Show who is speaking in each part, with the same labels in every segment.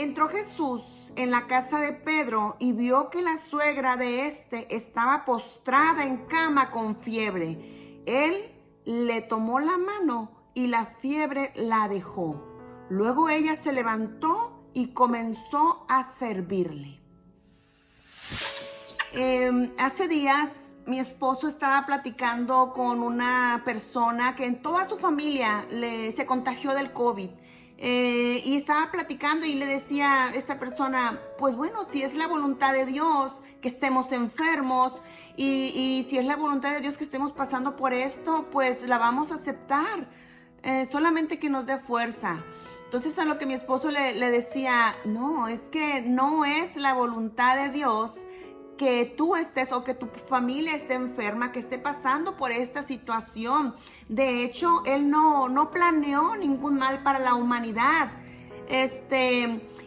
Speaker 1: Entró Jesús en la casa de Pedro y vio que la suegra de éste estaba postrada en cama con fiebre. Él le tomó la mano y la fiebre la dejó. Luego ella se levantó y comenzó a servirle. Hace días mi esposo estaba platicando con una persona que en toda su familia se contagió del COVID. Y estaba platicando y le decía a esta persona, pues bueno, si es la voluntad de Dios que estemos enfermos y si es la voluntad de Dios que estemos pasando por esto, pues la vamos a aceptar, solamente que nos dé fuerza. Entonces a lo que mi esposo le decía, no, es que no es la voluntad de Dios que tú estés o que tu familia esté enferma, que esté pasando por esta situación. De hecho, Él no planeó ningún mal para la humanidad.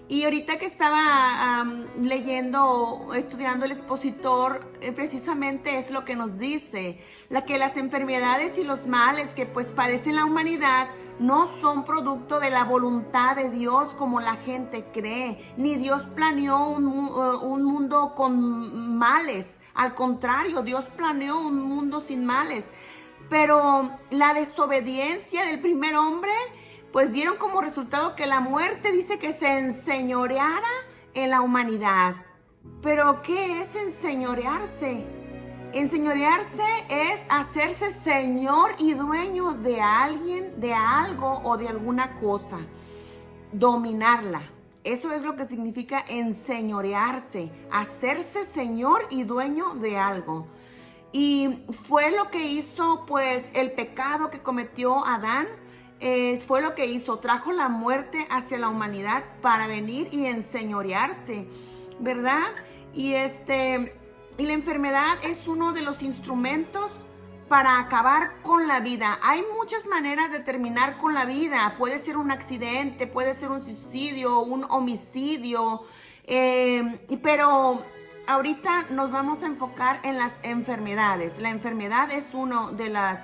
Speaker 1: Y ahorita que estaba leyendo, estudiando el expositor, precisamente es lo que nos dice, que las enfermedades y los males que pues padece la humanidad no son producto de la voluntad de Dios como la gente cree, ni Dios planeó un mundo con males. Al contrario, Dios planeó un mundo sin males. Pero la desobediencia del primer hombre pues dieron como resultado que la muerte dice que se enseñoreara en la humanidad. ¿Pero qué es enseñorearse? Enseñorearse es hacerse señor y dueño de alguien, de algo o de alguna cosa. Dominarla. Eso es lo que significa enseñorearse, hacerse señor y dueño de algo. Y fue lo que hizo pues el pecado que cometió Adán. Fue lo que hizo, trajo la muerte hacia la humanidad para venir y enseñorearse, ¿verdad? Y la enfermedad es uno de los instrumentos para acabar con la vida. Hay muchas maneras de terminar con la vida. Puede ser un accidente, puede ser un suicidio, un homicidio, pero ahorita nos vamos a enfocar en las enfermedades. La enfermedad es uno de los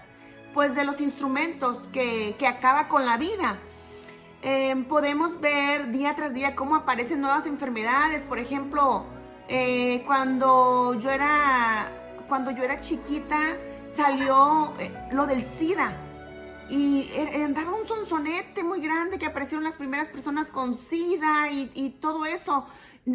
Speaker 1: instrumentos que acaba con la vida. Podemos ver día tras día cómo aparecen nuevas enfermedades. Por ejemplo, cuando yo era chiquita salió lo del SIDA y andaba un sonsonete muy grande que aparecieron las primeras personas con SIDA y todo eso.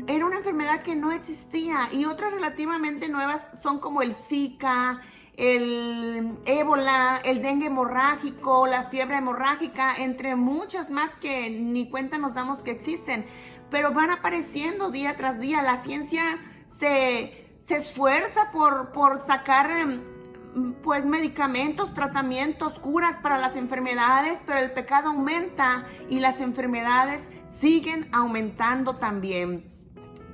Speaker 1: Era una enfermedad que no existía, y otras relativamente nuevas son como el Zika, el ébola, el dengue hemorrágico, la fiebre hemorrágica, entre muchas más que ni cuenta nos damos que existen, pero van apareciendo día tras día. La ciencia se esfuerza por sacar pues medicamentos, tratamientos, curas para las enfermedades, pero el pecado aumenta y las enfermedades siguen aumentando también.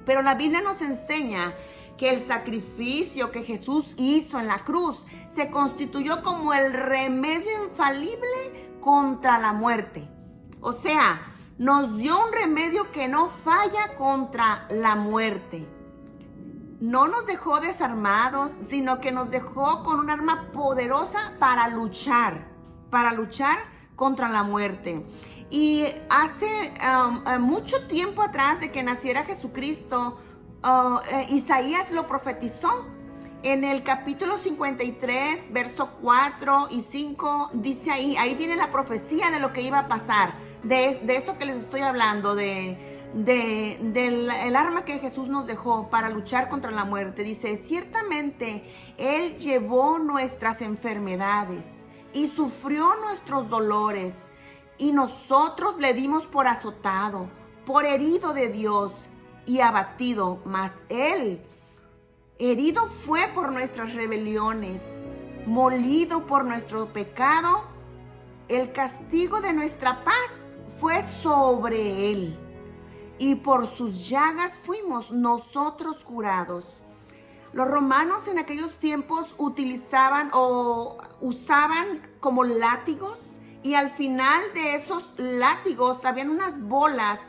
Speaker 1: Pero la Biblia nos enseña que el sacrificio que Jesús hizo en la cruz se constituyó como el remedio infalible contra la muerte. O sea, nos dio un remedio que no falla contra la muerte. No nos dejó desarmados, sino que nos dejó con un arma poderosa para luchar contra la muerte. Y hace mucho tiempo atrás de que naciera Jesucristo, Isaías lo profetizó. En el capítulo 53, verso 4 y 5, dice ahí viene la profecía de lo que iba a pasar, de eso que les estoy hablando, del arma que Jesús nos dejó para luchar contra la muerte. Dice, ciertamente Él llevó nuestras enfermedades y sufrió nuestros dolores, y nosotros le dimos por azotado, por herido de Dios y abatido. Mas Él herido fue por nuestras rebeliones, molido por nuestro pecado. El castigo de nuestra paz fue sobre Él, y por sus llagas fuimos nosotros curados. Los romanos en aquellos tiempos usaban como látigos, y al final de esos látigos habían unas bolas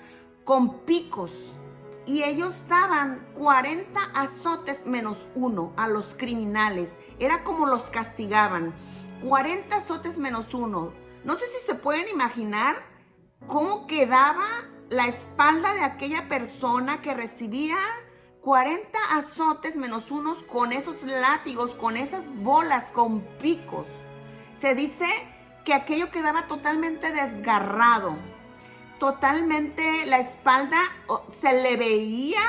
Speaker 1: con picos, y ellos daban 40 azotes menos uno a los criminales. Era como los castigaban, 40 azotes menos uno. No sé si se pueden imaginar cómo quedaba la espalda de aquella persona que recibía 40 azotes menos unos con esos látigos, con esas bolas, con picos. Se dice que aquello quedaba totalmente desgarrado, totalmente la espalda, se le veía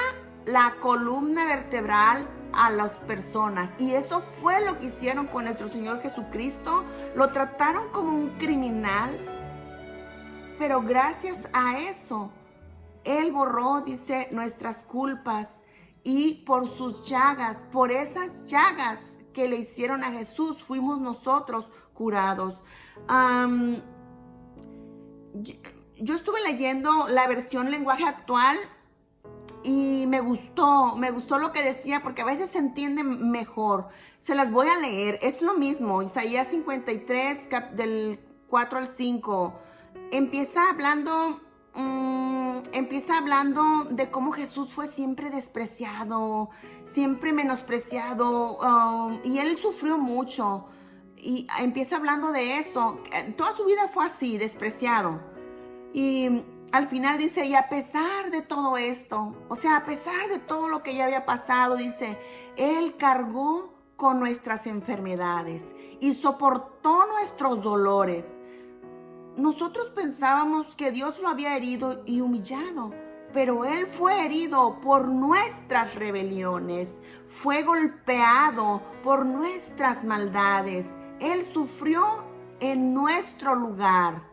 Speaker 1: la columna vertebral a las personas. Y eso fue lo que hicieron con nuestro Señor Jesucristo. Lo trataron como un criminal, pero gracias a eso, Él borró, dice, nuestras culpas. Y por sus llagas, por esas llagas que le hicieron a Jesús, fuimos nosotros curados. Yo estuve leyendo la versión lenguaje actual y me gustó lo que decía, porque a veces se entiende mejor. Se las voy a leer, es lo mismo, Isaías 53, del 4 al 5. Empieza hablando de cómo Jesús fue siempre despreciado, siempre menospreciado, y Él sufrió mucho. Y empieza hablando de eso. Toda su vida fue así, despreciado. Y al final dice, y a pesar de todo esto, o sea, a pesar de todo lo que ya había pasado, dice, Él cargó con nuestras enfermedades y soportó nuestros dolores. Nosotros pensábamos que Dios lo había herido y humillado, pero Él fue herido por nuestras rebeliones, fue golpeado por nuestras maldades. Él sufrió en nuestro lugar.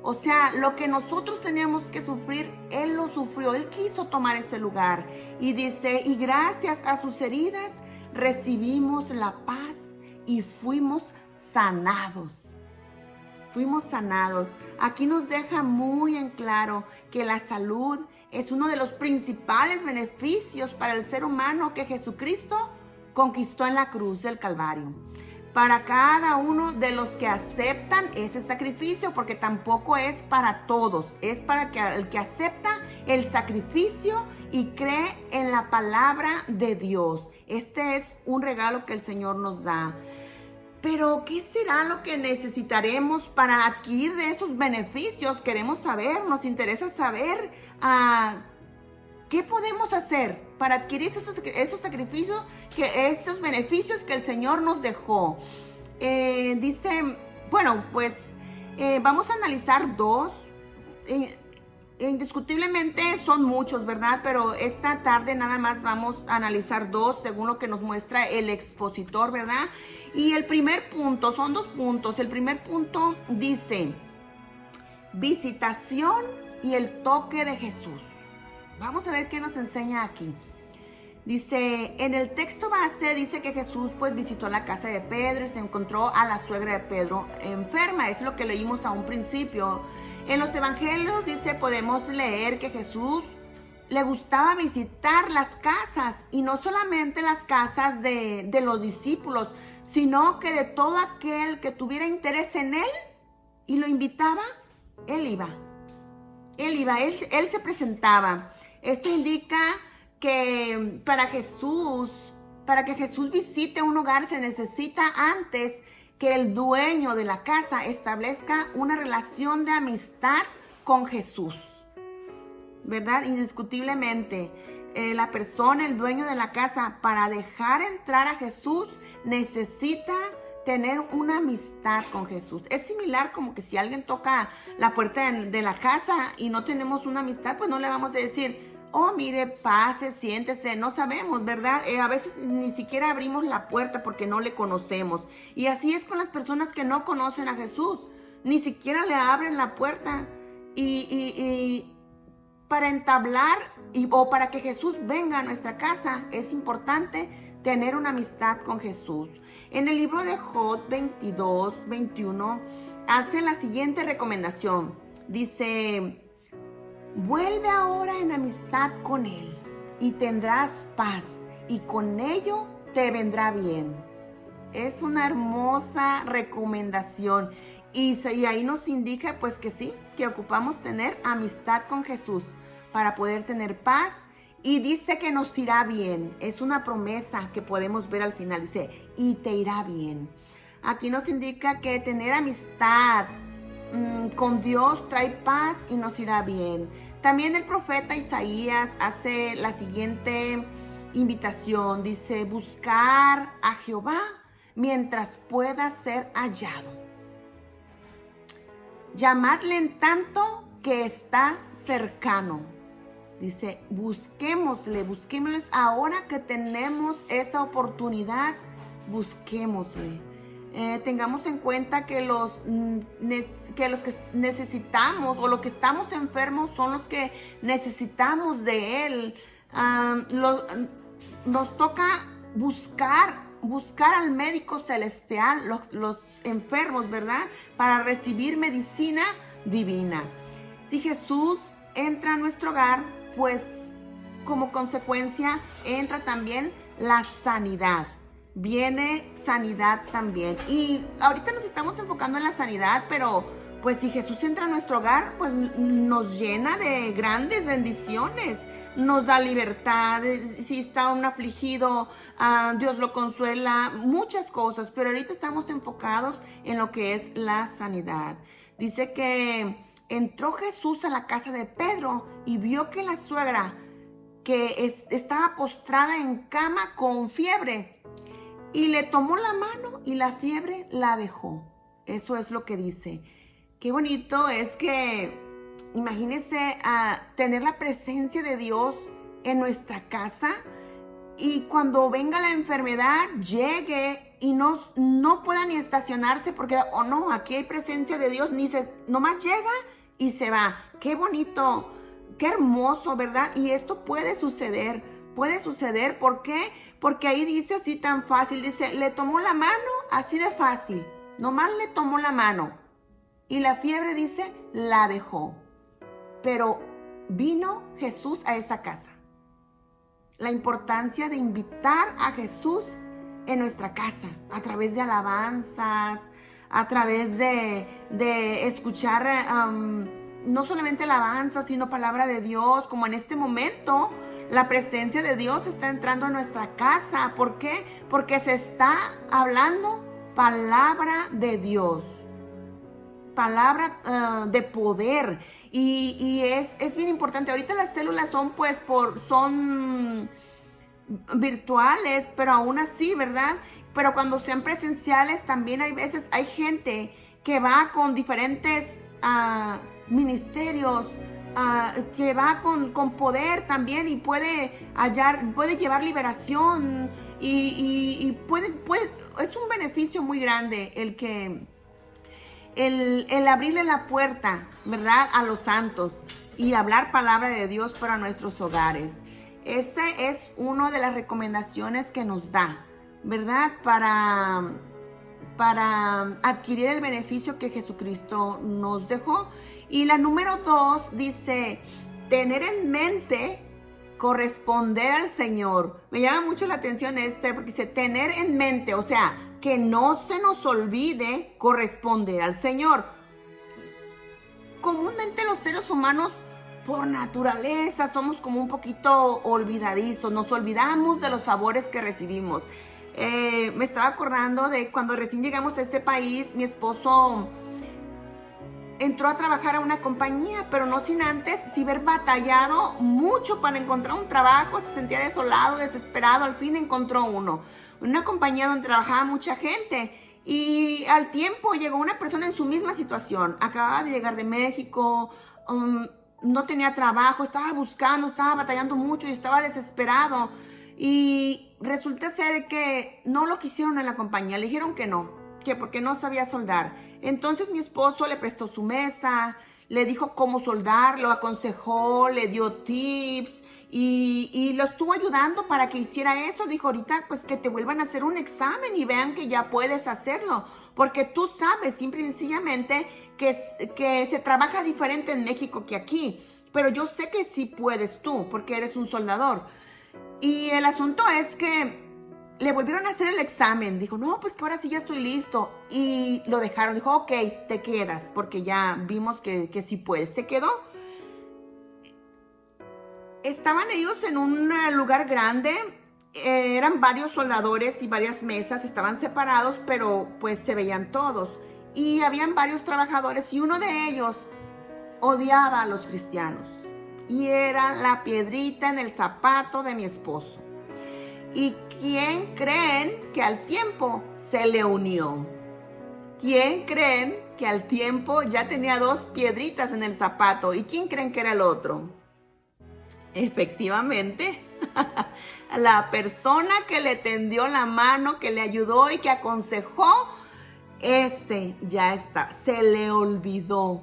Speaker 1: O sea, lo que nosotros teníamos que sufrir, Él lo sufrió. Él quiso tomar ese lugar. Y dice, y gracias a sus heridas recibimos la paz y fuimos sanados. Fuimos sanados. Aquí nos deja muy en claro que la salud es uno de los principales beneficios para el ser humano que Jesucristo conquistó en la cruz del Calvario. Para cada uno de los que aceptan ese sacrificio, porque tampoco es para todos, es para el que acepta el sacrificio y cree en la palabra de Dios. Este es un regalo que el Señor nos da. Pero, ¿qué será lo que necesitaremos para adquirir de esos beneficios? Queremos saber, nos interesa saber qué podemos hacer para adquirir esos sacrificios, esos beneficios que el Señor nos dejó. Dice, bueno, pues vamos a analizar dos. Indiscutiblemente son muchos, ¿verdad? Pero esta tarde nada más vamos a analizar dos según lo que nos muestra el expositor, ¿verdad? Y el primer punto, son dos puntos. El primer punto dice, visitación y el toque de Jesús. Vamos a ver qué nos enseña aquí. Dice, en el texto base dice que Jesús pues visitó la casa de Pedro y se encontró a la suegra de Pedro enferma. Es lo que leímos a un principio. En los evangelios dice, podemos leer que Jesús le gustaba visitar las casas, y no solamente las casas de los discípulos, sino que de todo aquel que tuviera interés en él y lo invitaba, él iba. Él se presentaba. Esto indica que para que Jesús visite un hogar se necesita antes que el dueño de la casa establezca una relación de amistad con Jesús, ¿verdad? Indiscutiblemente, la persona, el dueño de la casa, para dejar entrar a Jesús, necesita tener una amistad con Jesús. Es similar como que si alguien toca la puerta de la casa y no tenemos una amistad, pues no le vamos a decir, oh, mire, pase, siéntese. No sabemos, ¿verdad? A veces ni siquiera abrimos la puerta porque no le conocemos. Y así es con las personas que no conocen a Jesús. Ni siquiera le abren la puerta. Y para entablar o para que Jesús venga a nuestra casa, es importante tener una amistad con Jesús. En el libro de Job 22:21 hace la siguiente recomendación. Dice, vuelve ahora en amistad con Él y tendrás paz, y con ello te vendrá bien. Es una hermosa recomendación. Y ahí nos indica pues que sí, que ocupamos tener amistad con Jesús para poder tener paz. Y dice que nos irá bien. Es una promesa que podemos ver al final. Dice, y te irá bien. Aquí nos indica que tener amistad con Dios trae paz y nos irá bien. También el profeta Isaías hace la siguiente invitación. Dice, buscar a Jehová mientras pueda ser hallado. Llamadle en tanto que está cercano. Dice, busquémosle ahora que tenemos esa oportunidad, busquémosle. Tengamos en cuenta que los que necesitamos o los que estamos enfermos son los que necesitamos de Él. Nos toca buscar al médico celestial, los enfermos, ¿verdad? Para recibir medicina divina. Si Jesús entra a nuestro hogar, pues como consecuencia entra también la sanidad. Viene sanidad también. Y ahorita nos estamos enfocando en la sanidad, pero pues si Jesús entra a nuestro hogar, pues nos llena de grandes bendiciones. Nos da libertad. Si está un afligido, Dios lo consuela. Muchas cosas, pero ahorita estamos enfocados en lo que es la sanidad. Dice que entró Jesús a la casa de Pedro y vio que la suegra, que estaba postrada en cama con fiebre, y le tomó la mano y la fiebre la dejó. Eso es lo que dice. Qué bonito es que, imagínense, tener la presencia de Dios en nuestra casa y cuando venga la enfermedad, llegue y no pueda ni estacionarse porque, no, aquí hay presencia de Dios, nomás llega y se va. Qué bonito, qué hermoso, ¿verdad? Y esto puede suceder, ¿por qué? Porque ahí dice así tan fácil, dice, le tomó la mano así de fácil, nomás le tomó la mano y la fiebre, dice, la dejó. Pero vino Jesús a esa casa. La importancia de invitar a Jesús en nuestra casa, a través de alabanzas, a través de escuchar no solamente alabanzas, sino palabra de Dios, como en este momento. La presencia de Dios está entrando a nuestra casa. ¿Por qué? Porque se está hablando palabra de Dios. Palabra de poder. Y es bien importante. Ahorita las células son virtuales, pero aún así, ¿verdad? Pero cuando sean presenciales, también hay gente que va con diferentes ministerios, que va con poder también y puede llevar liberación y es un beneficio muy grande el abrirle la puerta, ¿verdad? A los santos y hablar palabra de Dios para nuestros hogares. Esa es una de las recomendaciones que nos da, ¿verdad? Para adquirir el beneficio que Jesucristo nos dejó. Y la número 2 dice, tener en mente corresponder al Señor. Me llama mucho la atención porque dice tener en mente, o sea, que no se nos olvide corresponder al Señor. Comúnmente los seres humanos, por naturaleza, somos como un poquito olvidadizos. Nos olvidamos de los favores que recibimos. Me estaba acordando de cuando recién llegamos a este país, mi esposo entró a trabajar a una compañía, pero no sin antes haber batallado mucho para encontrar un trabajo. Se sentía desolado, desesperado. Al fin encontró una compañía donde trabajaba mucha gente. Y al tiempo llegó una persona en su misma situación. Acababa de llegar de México, no tenía trabajo, estaba batallando mucho y estaba desesperado. Y resulta ser que no lo quisieron en la compañía, le dijeron que no, que porque no sabía soldar. Entonces mi esposo le prestó su mesa, le dijo cómo soldar, lo aconsejó, le dio tips y lo estuvo ayudando para que hiciera eso. Dijo, ahorita pues que te vuelvan a hacer un examen y vean que ya puedes hacerlo, porque tú sabes simple y sencillamente que se trabaja diferente en México que aquí, pero yo sé que sí puedes tú, porque eres un soldador. Y el asunto es que le volvieron a hacer el examen. Dijo, no, pues que ahora sí ya estoy listo. Y lo dejaron. Dijo, ok, te quedas, porque ya vimos que sí puedes. Se quedó. Estaban ellos en un lugar grande. Eran varios soldadores y varias mesas. Estaban separados, pero pues se veían todos. Y habían varios trabajadores y uno de ellos odiaba a los cristianos. y era la piedrita en el zapato de mi esposo. ¿Y quién creen que al tiempo se le unió? ¿Quién creen que al tiempo ya tenía 2 piedritas en el zapato? ¿Y quién creen que era el otro? Efectivamente, la persona que le tendió la mano, que le ayudó y que aconsejó, ese ya está, se le olvidó,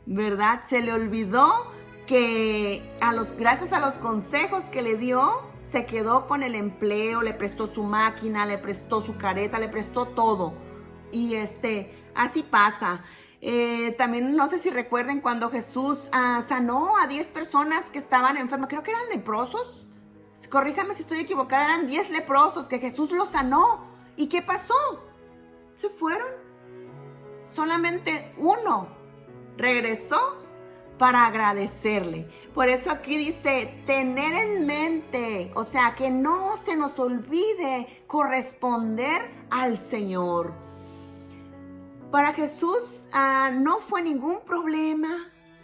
Speaker 1: ¿verdad? Se le olvidó que gracias a los consejos que le dio, se quedó con el empleo, le prestó su máquina, le prestó su careta, le prestó todo. Y así pasa. También no sé si recuerden cuando Jesús sanó a 10 personas que estaban enfermas, creo que eran leprosos. Corríjame si estoy equivocada, eran 10 leprosos que Jesús los sanó. ¿Y qué pasó? Se fueron. Solamente uno regresó para agradecerle. Por eso aquí dice, tener en mente, o sea, que no se nos olvide corresponder al Señor. Para Jesús no fue ningún problema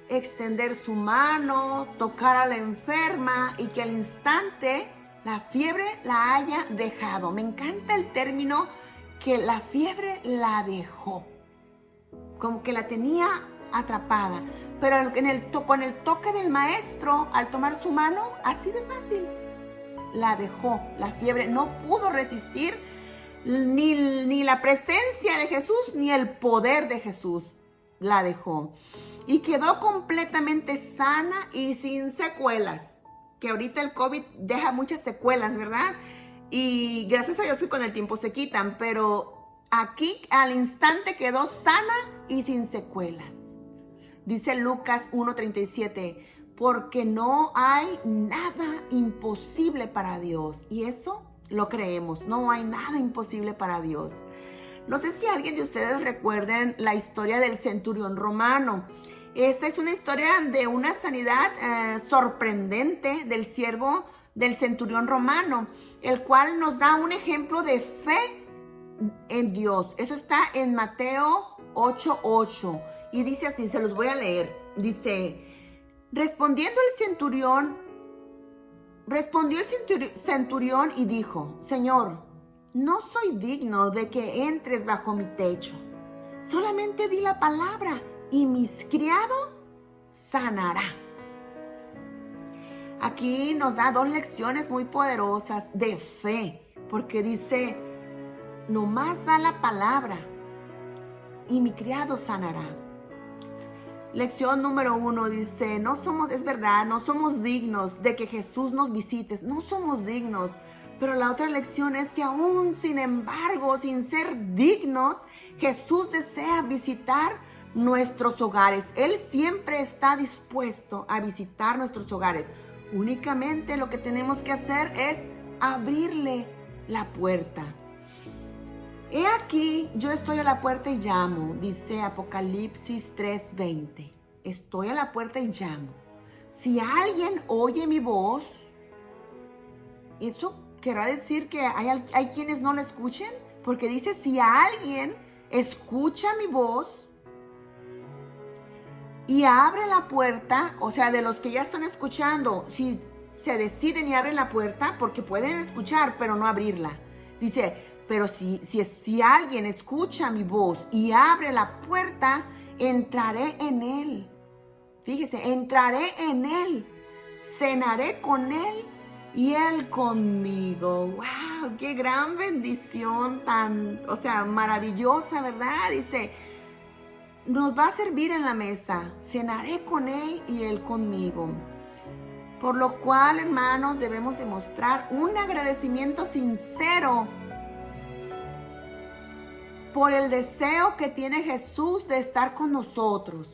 Speaker 1: extender su mano, tocar a la enferma y que al instante la fiebre la haya dejado. Me encanta el término que la fiebre la dejó, como que la tenía atrapada. Pero con el toque del maestro, al tomar su mano, así de fácil, la dejó. La fiebre no pudo resistir ni la presencia de Jesús, ni el poder de Jesús. La dejó. Y quedó completamente sana y sin secuelas. Que ahorita el COVID deja muchas secuelas, ¿verdad? Y gracias a Dios que con el tiempo se quitan. Pero aquí al instante quedó sana y sin secuelas. Dice Lucas 1:37, porque no hay nada imposible para Dios. Y eso lo creemos, no hay nada imposible para Dios. No sé si alguien de ustedes recuerden la historia del centurión romano. Esta es una historia de una sanidad sorprendente del siervo del centurión romano, el cual nos da un ejemplo de fe en Dios. Eso está en Mateo 8:8. Y dice así, se los voy a leer. Dice, respondió el centurión y dijo, Señor, no soy digno de que entres bajo mi techo. Solamente di la palabra y mi criado sanará. Aquí nos da 2 lecciones muy poderosas de fe, porque dice, nomás da la palabra y mi criado sanará. Lección número 1 dice, es verdad, no somos dignos de que Jesús nos visite, no somos dignos. Pero la otra lección es que aún, sin embargo, sin ser dignos, Jesús desea visitar nuestros hogares. Él siempre está dispuesto a visitar nuestros hogares. Únicamente lo que tenemos que hacer es abrirle la puerta. He aquí, yo estoy a la puerta y llamo, dice Apocalipsis 3:20. Estoy a la puerta y llamo. Si alguien oye mi voz, ¿eso querrá decir que hay quienes no la escuchen? Porque dice, si alguien escucha mi voz y abre la puerta, o sea, de los que ya están escuchando, si se deciden y abren la puerta, porque pueden escuchar, pero no abrirla. Dice, pero si alguien escucha mi voz y abre la puerta, entraré en él. Fíjese, entraré en él, cenaré con él y él conmigo. ¡Wow! ¡Qué gran bendición maravillosa, ¿verdad? Dice, nos va a servir en la mesa, cenaré con él y él conmigo. Por lo cual, hermanos, debemos demostrar un agradecimiento sincero por el deseo que tiene Jesús de estar con nosotros.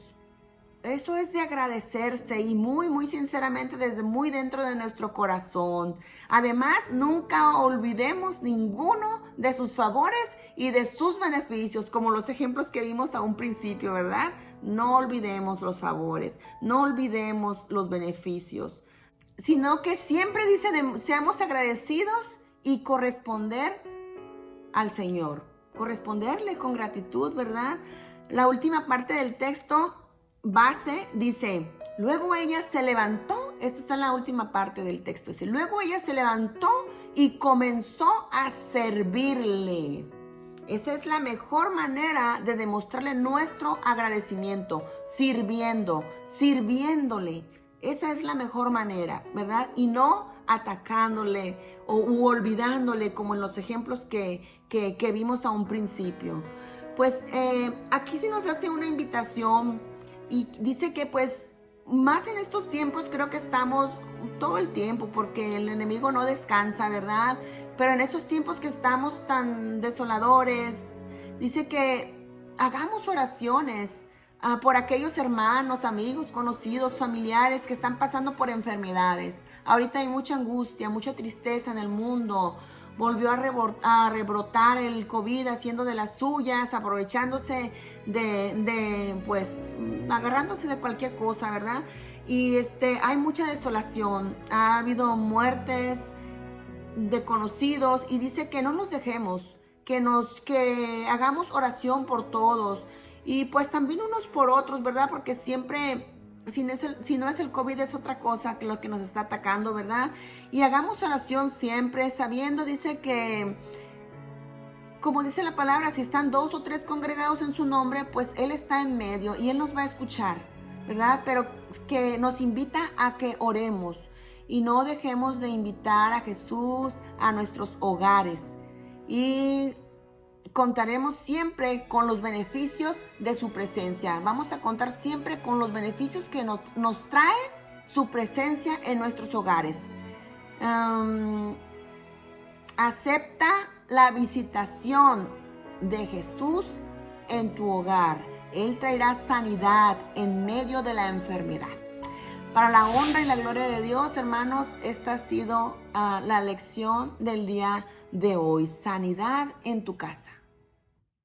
Speaker 1: Eso es de agradecerse y muy, muy sinceramente desde muy dentro de nuestro corazón. Además, nunca olvidemos ninguno de sus favores y de sus beneficios, como los ejemplos que vimos a un principio, ¿verdad? No olvidemos los favores, no olvidemos los beneficios, sino que siempre dice, seamos agradecidos y corresponder al Señor. Corresponderle con gratitud, ¿verdad? La última parte del texto base dice, luego ella se levantó esta está en la última parte del texto. Dice, luego ella se levantó y comenzó a servirle. Esa es la mejor manera de demostrarle nuestro agradecimiento, sirviéndole. Esa es la mejor manera, ¿verdad? Y no atacándole u olvidándole, como en los ejemplos que vimos a un principio. Pues aquí sí nos hace una invitación y dice que pues más en estos tiempos creo que estamos todo el tiempo, porque el enemigo no descansa, ¿verdad? Pero en esos tiempos que estamos tan desoladores, dice que hagamos oraciones por aquellos hermanos, amigos, conocidos, familiares que están pasando por enfermedades. Ahorita hay mucha angustia, mucha tristeza en el mundo. Volvió a rebrotar el COVID haciendo de las suyas, aprovechándose pues, agarrándose de cualquier cosa, ¿verdad? Y hay mucha desolación, ha habido muertes de conocidos y dice que no nos dejemos, que hagamos oración por todos y pues también unos por otros, ¿verdad? Porque siempre, si no es el COVID, es otra cosa que lo que nos está atacando, ¿verdad? Y hagamos oración siempre, sabiendo, dice que, como dice la palabra, si están 2 o 3 congregados en su nombre, pues Él está en medio y Él nos va a escuchar, ¿verdad? Pero que nos invita a que oremos y no dejemos de invitar a Jesús a nuestros hogares. Y contaremos siempre con los beneficios de su presencia. Vamos a contar siempre con los beneficios que nos trae su presencia en nuestros hogares. Acepta la visitación de Jesús en tu hogar. Él traerá sanidad en medio de la enfermedad. Para la honra y la gloria de Dios, hermanos, esta ha sido la lección del día de hoy. Sanidad en tu casa.